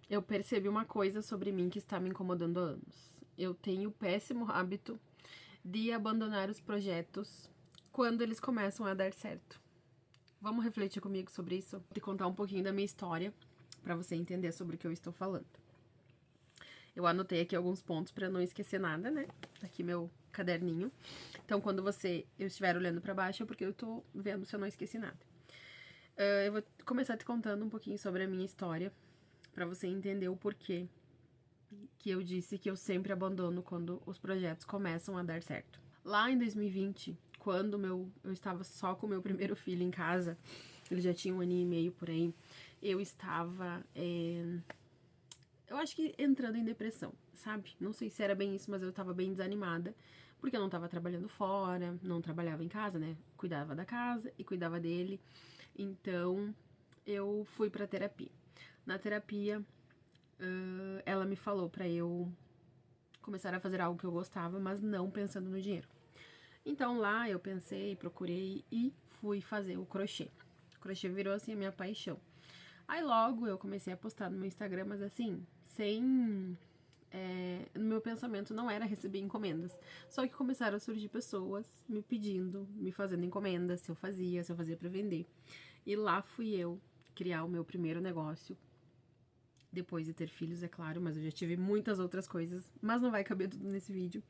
eu percebi uma coisa sobre mim que está me incomodando há anos. Eu tenho o péssimo hábito de abandonar os projetos quando eles começam a dar certo. Vamos refletir comigo sobre isso? Vou te contar um pouquinho da minha história para você entender sobre o que eu estou falando. Eu anotei aqui alguns pontos para não esquecer nada, né? Aqui meu caderninho. Então, quando eu estiver olhando para baixo, é porque eu tô vendo se eu não esqueci nada. Eu vou começar te contando um pouquinho sobre a minha história, para você entender o porquê que eu disse que eu sempre abandono quando os projetos começam a dar certo. Lá em 2020, quando eu estava só com o meu primeiro filho em casa, ele já tinha 1 ano e meio por aí, eu estava eu acho que entrando em depressão, sabe? Não sei se era bem isso, mas eu tava bem desanimada, porque eu não tava trabalhando fora, não trabalhava em casa, né? Cuidava da casa e cuidava dele. Então, eu fui pra terapia. Na terapia, ela me falou pra eu começar a fazer algo que eu gostava, mas não pensando no dinheiro. Então lá eu pensei, procurei e fui fazer o crochê. O crochê virou assim a minha paixão. Aí logo eu comecei a postar no meu Instagram, mas assim, sem. No meu pensamento não era receber encomendas. Só que começaram a surgir pessoas me pedindo, me fazendo encomendas, se eu fazia pra vender. E lá fui eu criar o meu primeiro negócio. Depois de ter filhos, é claro, mas eu já tive muitas outras coisas, mas não vai caber tudo nesse vídeo.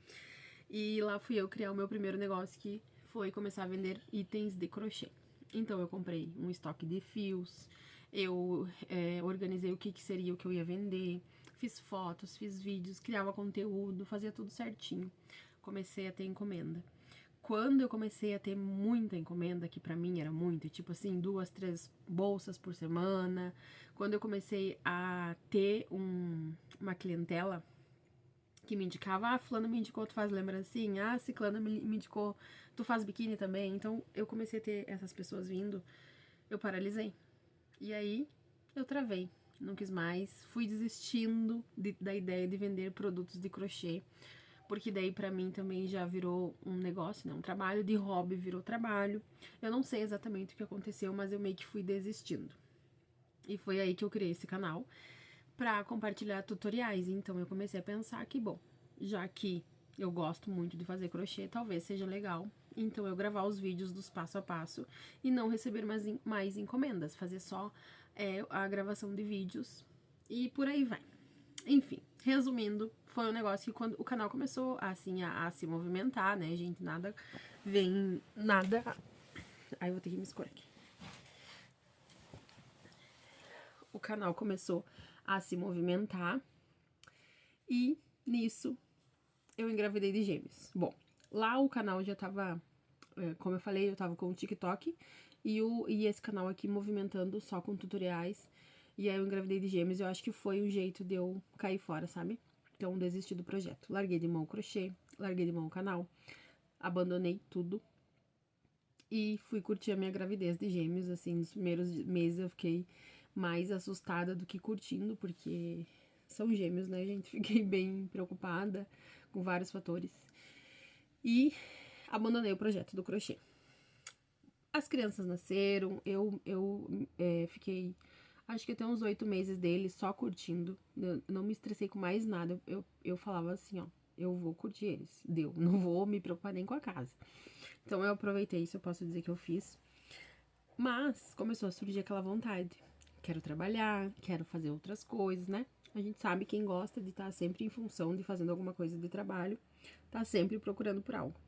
E lá fui eu criar o meu primeiro negócio, que foi começar a vender itens de crochê. Então eu comprei um estoque de fios, eu organizei o que seria o que eu ia vender, fiz fotos, fiz vídeos, criava conteúdo, fazia tudo certinho. Comecei a ter encomenda. Quando eu comecei a ter muita encomenda, que pra mim era muito, tipo assim, 2, 3 bolsas por semana, quando eu comecei a ter uma clientela que me indicava, fulano me indicou, tu faz lembrancinha, ciclano me indicou, tu faz biquíni também. Então eu comecei a ter essas pessoas vindo, eu paralisei. E aí eu travei, não quis mais, fui desistindo da ideia de vender produtos de crochê, porque daí pra mim também já virou um negócio, né, um trabalho, de hobby virou trabalho. Eu não sei exatamente o que aconteceu, mas eu meio que fui desistindo. E foi aí que eu criei esse canal para compartilhar tutoriais. Então eu comecei a pensar que, bom, já que eu gosto muito de fazer crochê, talvez seja legal então eu gravar os vídeos dos passo a passo e não receber mais encomendas, fazer só a gravação de vídeos e por aí vai. Enfim, resumindo, foi um negócio que quando o canal começou assim a se movimentar, né, gente, nada vem, nada... Aí eu vou ter que me escorar aqui. O canal começou a se movimentar e nisso eu engravidei de gêmeos. Bom, lá o canal já tava, como eu falei, eu tava com o TikTok e esse canal aqui movimentando só com tutoriais. E aí eu engravidei de gêmeos e eu acho que foi um jeito de eu cair fora, sabe? Então desisti do projeto. Larguei de mão o crochê, larguei de mão o canal, abandonei tudo. E fui curtir a minha gravidez de gêmeos, assim, nos primeiros meses eu fiquei mais assustada do que curtindo, porque são gêmeos, né, gente? Fiquei bem preocupada com vários fatores. E abandonei o projeto do crochê. As crianças nasceram, eu fiquei, acho que até uns 8 meses deles só curtindo. Eu não me estressei com mais nada. Eu falava assim, ó, eu vou curtir eles, deu, não vou me preocupar nem com a casa. Então eu aproveitei isso, eu posso dizer que eu fiz. Mas começou a surgir aquela vontade. Quero trabalhar, quero fazer outras coisas, né? A gente sabe quem gosta de estar sempre em função de fazendo alguma coisa de trabalho, tá sempre procurando por algo.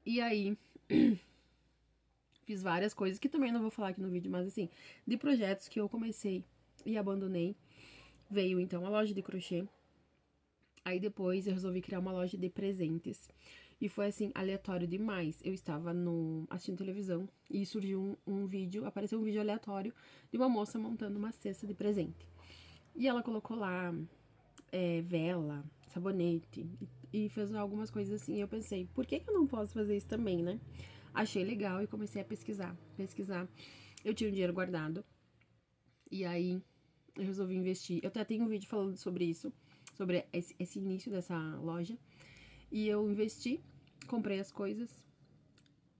E aí, fiz várias coisas que também não vou falar aqui no vídeo, mas assim, de projetos que eu comecei e abandonei. Veio então a loja de crochê. Aí depois eu resolvi criar uma loja de presentes. E foi assim, aleatório demais. Eu estava assistindo televisão e surgiu um vídeo, apareceu um vídeo aleatório de uma moça montando uma cesta de presente. E ela colocou lá vela, sabonete e fez algumas coisas assim. E eu pensei, por que eu não posso fazer isso também, né? Achei legal e comecei a pesquisar. Eu tinha um dinheiro guardado. E aí eu resolvi investir. Eu até tenho um vídeo falando sobre isso, sobre esse início dessa loja. E eu investi, comprei as coisas,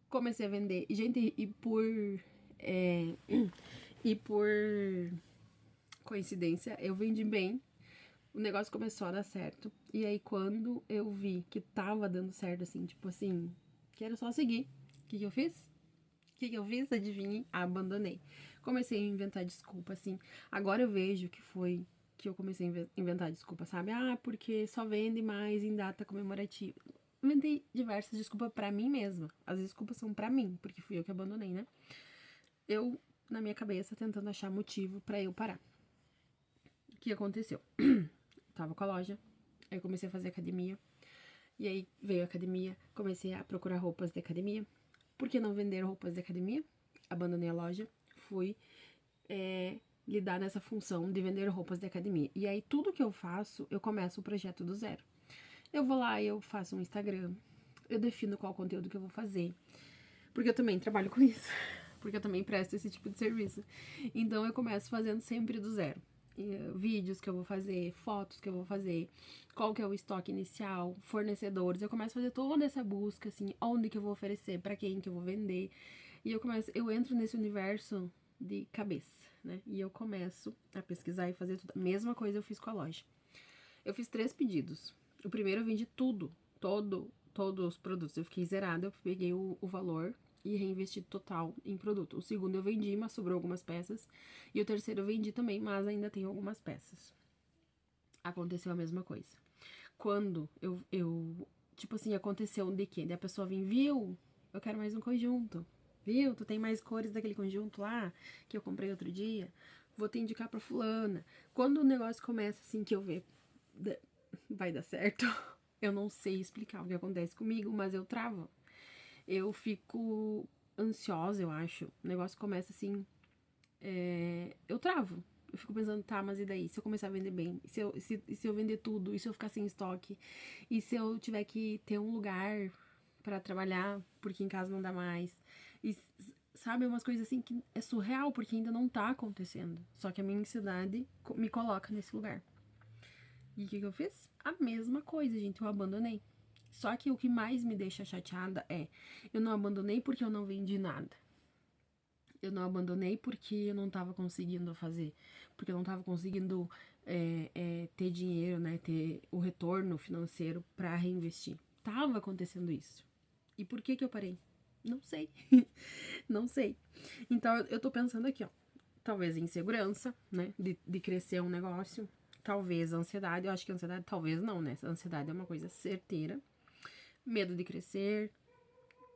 comecei a vender. E, gente, E por coincidência, eu vendi bem. O negócio começou a dar certo. E aí, quando eu vi que tava dando certo, assim, tipo assim, que era só seguir. O que eu fiz? O que eu fiz? Adivinhe? Abandonei. Comecei a inventar desculpa, assim. Agora eu vejo que foi que eu comecei a inventar desculpa, sabe? Ah, porque só vende mais em data comemorativa. Inventei diversas desculpas pra mim mesma. As desculpas são pra mim, porque fui eu que abandonei, né? Eu, na minha cabeça, tentando achar motivo pra eu parar. O que aconteceu? Tava com a loja, aí eu comecei a fazer academia. E aí veio a academia, comecei a procurar roupas de academia. Por que não vender roupas de academia? Abandonei a loja, fui lidar nessa função de vender roupas de academia. E aí tudo que eu faço, eu começo o projeto do zero. Eu vou lá, eu faço um Instagram, eu defino qual conteúdo que eu vou fazer. Porque eu também trabalho com isso. Porque eu também presto esse tipo de serviço. Então eu começo fazendo sempre do zero. Vídeos que eu vou fazer, fotos que eu vou fazer, qual que é o estoque inicial, fornecedores. Eu começo a fazer toda essa busca, assim, onde que eu vou oferecer, pra quem que eu vou vender. E eu entro nesse universo de cabeça, né? E eu começo a pesquisar e fazer tudo. A mesma coisa eu fiz com a loja. Eu fiz 3 pedidos. O primeiro eu vendi tudo, todos os produtos. Eu fiquei zerada, eu peguei o valor e reinvesti total em produto. O segundo eu vendi, mas sobrou algumas peças. E o terceiro eu vendi também, mas ainda tem algumas peças. Aconteceu a mesma coisa. Quando tipo assim, aconteceu de quê? De a pessoa vir, viu? Eu quero mais um conjunto. Viu? Tu tem mais cores daquele conjunto lá que eu comprei outro dia? Vou te indicar pra fulana. Quando o negócio começa assim, que eu ver vai dar certo, eu não sei explicar o que acontece comigo, mas eu travo. Eu fico ansiosa, eu acho. O negócio começa assim, eu travo. Eu fico pensando, tá, mas e daí? Se eu começar a vender bem? Se eu vender tudo? E se eu ficar sem estoque? E se eu tiver que ter um lugar pra trabalhar, porque em casa não dá mais? E, sabe, umas coisas assim que é surreal, porque ainda não tá acontecendo. Só que a minha ansiedade me coloca nesse lugar. E o que eu fiz? A mesma coisa, gente, eu abandonei. Só que o que mais me deixa chateada é, eu não abandonei porque eu não vendi nada. Eu não abandonei porque eu não tava conseguindo fazer. Porque eu não tava conseguindo ter dinheiro, né? Ter o retorno financeiro pra reinvestir. Tava acontecendo isso. E por que eu parei? Não sei. Não sei. Então, eu tô pensando aqui, ó. Talvez insegurança, né? De crescer um negócio. Talvez ansiedade. Eu acho que ansiedade, talvez não, né? Ansiedade é uma coisa certeira. Medo de crescer.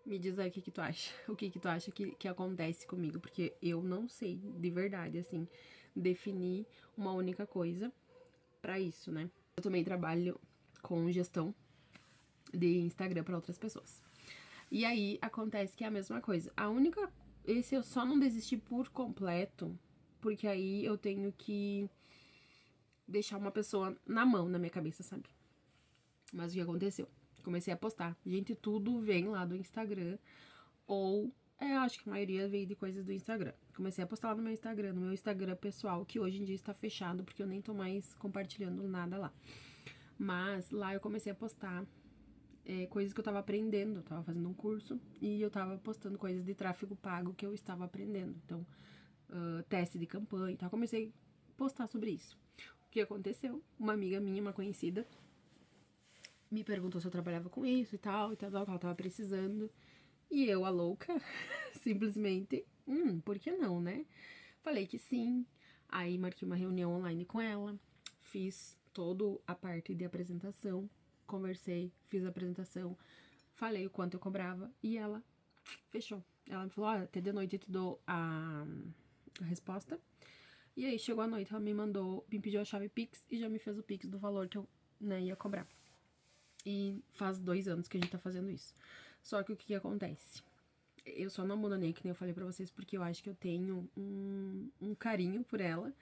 Me diz aí o que que tu acha. O que que tu acha que acontece comigo. Porque eu não sei, de verdade, assim, definir uma única coisa pra isso, né? Eu também trabalho com gestão de Instagram pra outras pessoas. E aí acontece que é a mesma coisa. Esse eu só não desisti por completo, porque aí eu tenho que deixar uma pessoa na mão na minha cabeça, sabe? Mas o que aconteceu? Comecei a postar. Gente, tudo vem lá do Instagram. Ou, acho que a maioria veio de coisas do Instagram. Comecei a postar lá no meu Instagram pessoal, que hoje em dia está fechado, porque eu nem tô mais compartilhando nada lá. Mas lá eu comecei a postar coisas que eu tava aprendendo. Eu tava fazendo um curso e eu tava postando coisas de tráfego pago que eu estava aprendendo. Então, teste de campanha e tal. Comecei a postar sobre isso. O que aconteceu? Uma amiga minha, uma conhecida, me perguntou se eu trabalhava com isso e tal, que ela tava precisando. E eu, a louca, simplesmente, por que não, né? Falei que sim. Aí marquei uma reunião online com ela, fiz toda a parte de apresentação, conversei, fiz a apresentação, falei o quanto eu cobrava e ela fechou. Ela me falou, até de noite eu te dou a resposta. E aí chegou a noite, ela me pediu a chave Pix e já me fez o Pix do valor que eu, né, ia cobrar. E faz 2 anos que a gente tá fazendo isso. Só que o que acontece? Eu só não abandonei, que nem eu falei pra vocês, porque eu acho que eu tenho um carinho por ela.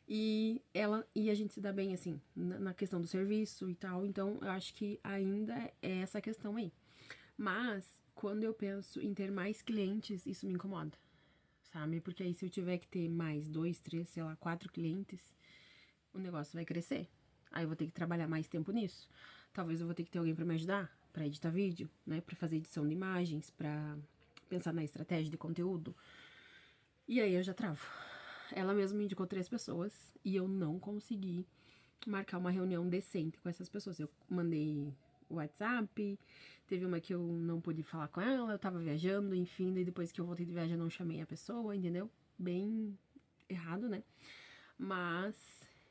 E a gente se dá bem, assim, na questão do serviço e tal. Então, eu acho que ainda é essa questão aí. Mas, quando eu penso em ter mais clientes, isso me incomoda, sabe? Porque aí, se eu tiver que ter mais 2, 3, sei lá, 4 clientes, o negócio vai crescer. Aí eu vou ter que trabalhar mais tempo nisso. Talvez eu vou ter que ter alguém pra me ajudar, pra editar vídeo, né? Pra fazer edição de imagens, pra pensar na estratégia de conteúdo. E aí eu já travo. ela mesma me indicou 3 pessoas e eu não consegui marcar uma reunião decente com essas pessoas. Eu mandei o WhatsApp, teve uma que eu não pude falar com ela, eu tava viajando, enfim, daí depois que eu voltei de viagem eu não chamei a pessoa, entendeu? Bem errado, né? Mas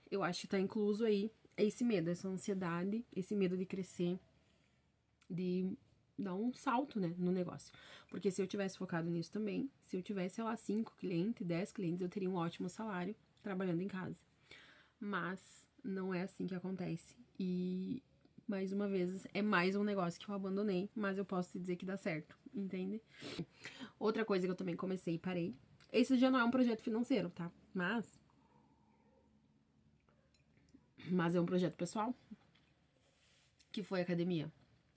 eu acho que tá incluso aí esse medo, essa ansiedade, esse medo de crescer, de dar um salto, né, no negócio. Porque se eu tivesse focado nisso também, se eu tivesse, sei lá, 5 clientes, 10 clientes, eu teria um ótimo salário trabalhando em casa. Mas não é assim que acontece. E, mais uma vez, é mais um negócio que eu abandonei, mas eu posso te dizer que dá certo, entende? Outra coisa que eu também comecei e parei. Esse já não é um projeto financeiro, tá? Mas é um projeto pessoal, que foi academia.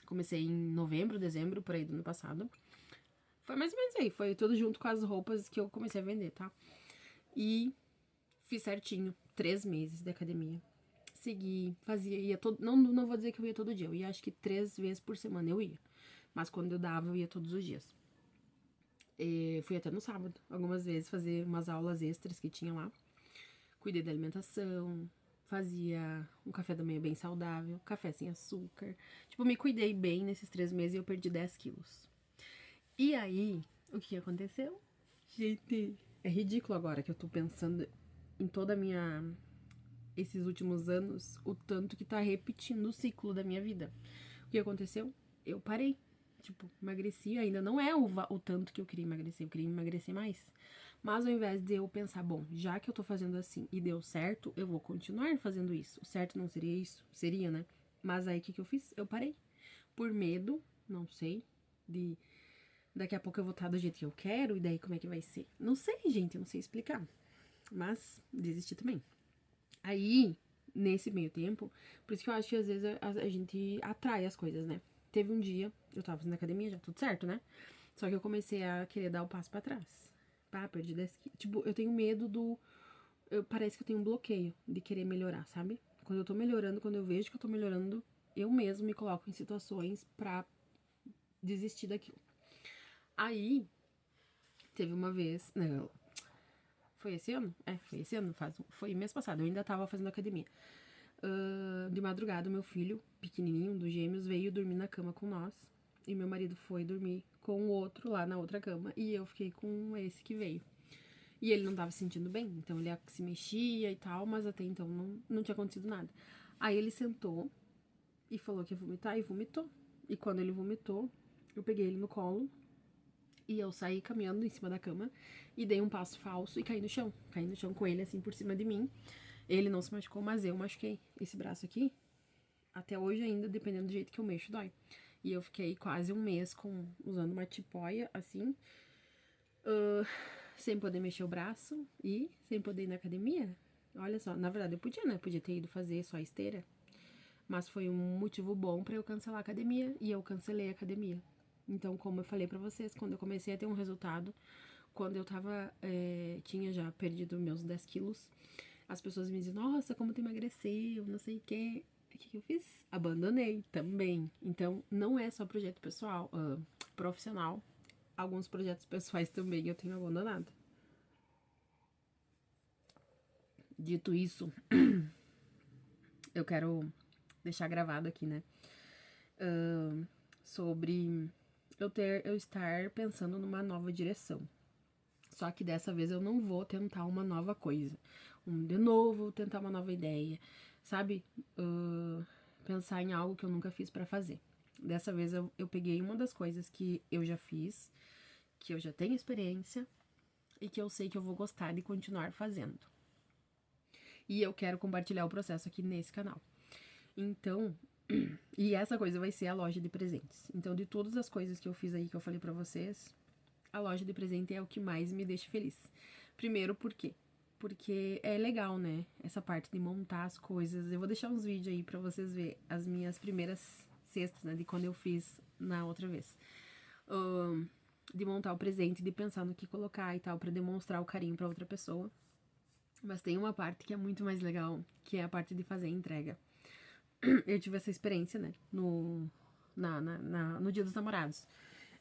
Comecei em novembro, dezembro, por aí do ano passado. Foi mais ou menos aí, foi tudo junto com as roupas que eu comecei a vender, tá? E fiz certinho, 3 meses de academia. Segui, fazia, ia todo. Não vou dizer que eu ia todo dia, eu ia acho que 3 vezes por semana eu ia. Mas quando eu dava, eu ia todos os dias. E fui até no sábado, algumas vezes, fazer umas aulas extras que tinha lá. Cuidei da alimentação, fazia um café da manhã bem saudável, café sem açúcar. Tipo, me cuidei bem nesses 3 meses e eu perdi 10 quilos. E aí, o que aconteceu? Gente, é ridículo agora que eu tô pensando em toda a minha... esses últimos anos, o tanto que tá repetindo o ciclo da minha vida. O que aconteceu? Eu parei. Tipo, emagreci, ainda não é o tanto que eu queria emagrecer mais. Mas ao invés de eu pensar, bom, já que eu tô fazendo assim e deu certo, eu vou continuar fazendo isso. O certo não seria isso? Seria, né? Mas aí o que eu fiz? Eu parei. Por medo, não sei, de daqui a pouco eu vou estar do jeito que eu quero, e daí como é que vai ser? Não sei, gente, eu não sei explicar. Mas desisti também. Aí, nesse meio tempo, por isso que eu acho que às vezes a gente atrai as coisas, né? Teve um dia, eu tava fazendo academia, já tudo certo, né? Só que eu comecei a querer dar o passo pra trás. Pá, perdi 10 quilos. Tipo, eu tenho medo do... parece que eu tenho um bloqueio de querer melhorar, sabe? Quando eu tô melhorando, quando eu vejo que eu tô melhorando, eu mesmo me coloco em situações pra desistir daquilo. Aí, teve uma vez... Não, foi esse ano? Foi esse ano. Foi mês passado. Eu ainda tava fazendo academia. De madrugada, meu filho, pequenininho, um dos gêmeos, veio dormir na cama com nós. E meu marido foi dormir com o outro lá na outra cama. E eu fiquei com esse que veio. E ele não tava se sentindo bem. Então ele se mexia e tal, mas até então não tinha acontecido nada. Aí ele sentou e falou que ia vomitar e vomitou. E quando ele vomitou, eu peguei ele no colo. E eu saí caminhando em cima da cama e dei um passo falso e caí no chão. Caí no chão com ele assim por cima de mim. Ele não se machucou, mas eu machuquei. Esse braço aqui, até hoje ainda, dependendo do jeito que eu mexo, dói. E eu fiquei quase um mês usando uma tipóia, assim, sem poder mexer o braço e sem poder ir na academia. Olha só, na verdade eu podia, né? Podia ter ido fazer só esteira. Mas foi um motivo bom pra eu cancelar a academia e eu cancelei a academia. Então, como eu falei pra vocês, quando eu comecei a ter um resultado, quando eu tava, tinha já perdido meus 10 quilos, as pessoas me diziam, nossa, como tu emagreceu, não sei o quê. O que eu fiz? Abandonei também. Então, não é só projeto pessoal, profissional. Alguns projetos pessoais também eu tenho abandonado. Dito isso, eu quero deixar gravado aqui, né? Sobre eu estar pensando numa nova direção. Só que dessa vez eu não vou tentar uma nova coisa. De novo, tentar uma nova ideia. Sabe? Pensar em algo que eu nunca fiz pra fazer. Dessa vez eu peguei uma das coisas que eu já fiz, que eu já tenho experiência e que eu sei que eu vou gostar de continuar fazendo. E eu quero compartilhar o processo aqui nesse canal. Então, e essa coisa vai ser a loja de presentes. Então, de todas as coisas que eu fiz aí que eu falei pra vocês, a loja de presente é o que mais me deixa feliz. Primeiro, por quê? Porque é legal, né? Essa parte de montar as coisas. Eu vou deixar uns vídeos aí pra vocês verem as minhas primeiras cestas, né? De quando eu fiz na outra vez. De montar o presente, de pensar no que colocar e tal, pra demonstrar o carinho pra outra pessoa. Mas tem uma parte que é muito mais legal, que é a parte de fazer a entrega. Eu tive essa experiência, né? No Dia dos Namorados.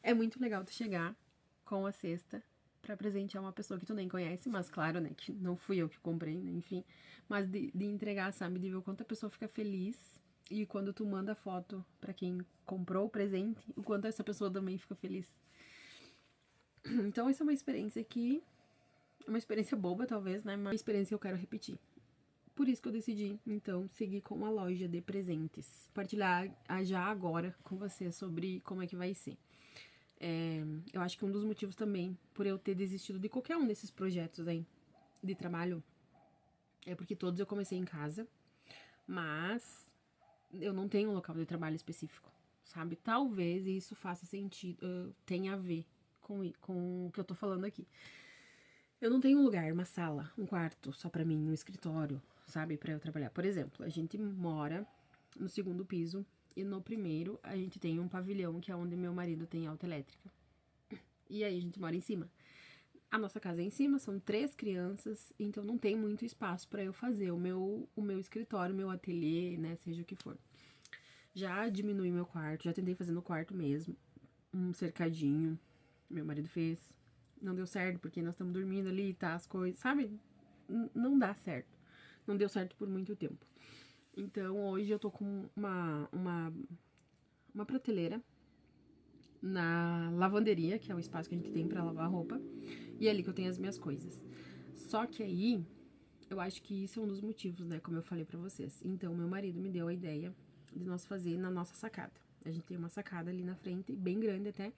É muito legal tu chegar com a cesta pra presentear uma pessoa que tu nem conhece, mas claro, né, que não fui eu que comprei, né, enfim. Mas de entregar, sabe, de ver o quanto a pessoa fica feliz. E quando tu manda foto pra quem comprou o presente, o quanto essa pessoa também fica feliz. Então essa é uma experiência que... uma experiência boba, talvez, né, mas uma experiência que eu quero repetir. Por isso que eu decidi, então, seguir com uma loja de presentes. Compartilhar já agora com você sobre como é que vai ser. Eu acho que um dos motivos também, por eu ter desistido de qualquer um desses projetos aí de trabalho, é porque todos eu comecei em casa, mas eu não tenho um local de trabalho específico, sabe? Talvez isso faça sentido, tenha a ver com o que eu tô falando aqui. Eu não tenho um lugar, uma sala, um quarto só pra mim, um escritório, sabe, pra eu trabalhar. Por exemplo, a gente mora no 2º piso e no 1º a gente tem um pavilhão que é onde meu marido tem autoelétrica. E aí a gente mora em cima. A nossa casa é em cima, são 3 crianças, então não tem muito espaço pra eu fazer o meu escritório, meu ateliê, né, seja o que for. Já diminui meu quarto, já tentei fazer no quarto mesmo, um cercadinho, meu marido fez. Não deu certo, porque nós estamos dormindo ali, tá, as coisas, sabe? Não dá certo. Não deu certo por muito tempo. Então, hoje eu tô com uma prateleira na lavanderia, que é o espaço que a gente tem pra lavar roupa, e é ali que eu tenho as minhas coisas. Só que aí, eu acho que isso é um dos motivos, né, como eu falei pra vocês. Então, meu marido me deu a ideia de nós fazer na nossa sacada. A gente tem uma sacada ali na frente, bem grande até,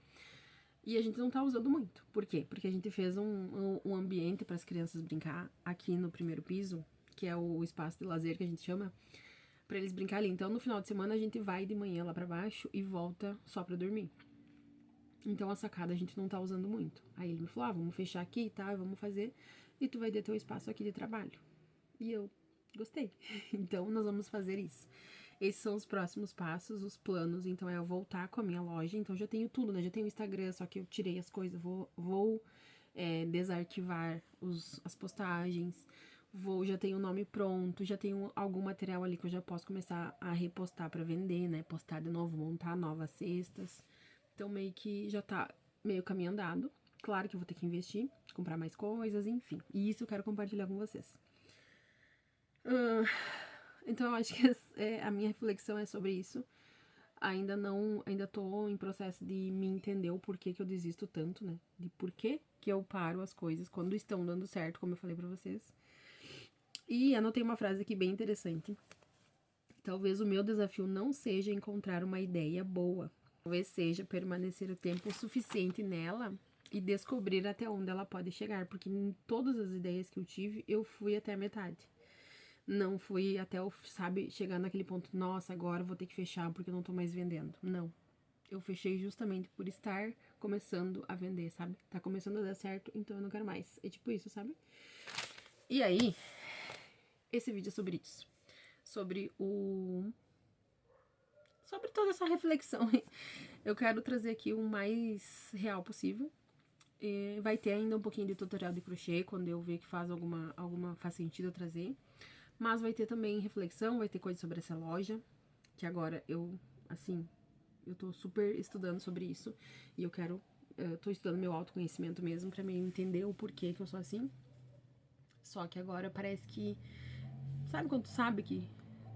e a gente não tá usando muito. Por quê? Porque a gente fez um ambiente para as crianças brincar aqui no 1º piso, que é o espaço de lazer que a gente chama, para eles brincar ali. Então, no final de semana, a gente vai de manhã lá para baixo e volta só pra dormir. Então, a sacada a gente não tá usando muito. Aí ele me falou, vamos fechar aqui, tá? Vamos fazer, e tu vai ter teu espaço aqui de trabalho. E eu gostei. Então, nós vamos fazer isso. Esses são os próximos passos, os planos. Então, é eu voltar com a minha loja. Então, já tenho tudo, né? Já tenho o Instagram, só que eu tirei as coisas. Vou desarquivar as postagens. Já tenho o nome pronto. Já tenho algum material ali que eu já posso começar a repostar pra vender, né? Postar de novo, montar novas cestas. Então, meio que já tá meio caminho andado. Claro que eu vou ter que investir, comprar mais coisas, enfim. E isso eu quero compartilhar com vocês. Então, eu acho que a minha reflexão é sobre isso. Ainda tô em processo de me entender o porquê que eu desisto tanto, né? De porquê que eu paro as coisas quando estão dando certo, como eu falei pra vocês. E anotei uma frase aqui bem interessante. Talvez o meu desafio não seja encontrar uma ideia boa. Talvez seja permanecer o tempo suficiente nela e descobrir até onde ela pode chegar. Porque em todas as ideias que eu tive, eu fui até a metade. Não fui até chegar naquele ponto, nossa, agora eu vou ter que fechar porque eu não tô mais vendendo. Não. Eu fechei justamente por estar começando a vender, sabe? Tá começando a dar certo, então eu não quero mais. É tipo isso, sabe? E aí, esse vídeo é sobre isso. Sobre toda essa reflexão. Eu quero trazer aqui o mais real possível. Vai ter ainda um pouquinho de tutorial de crochê, quando eu ver que faz sentido eu trazer. Mas vai ter também reflexão, vai ter coisa sobre essa loja, que agora eu tô super estudando sobre isso. E eu tô estudando meu autoconhecimento mesmo, pra me entender o porquê que eu sou assim. Só que agora parece que... Sabe quando tu sabe que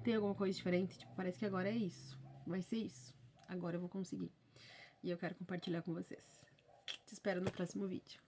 tem alguma coisa diferente? Tipo, parece que agora é isso. Vai ser isso. Agora eu vou conseguir. E eu quero compartilhar com vocês. Te espero no próximo vídeo.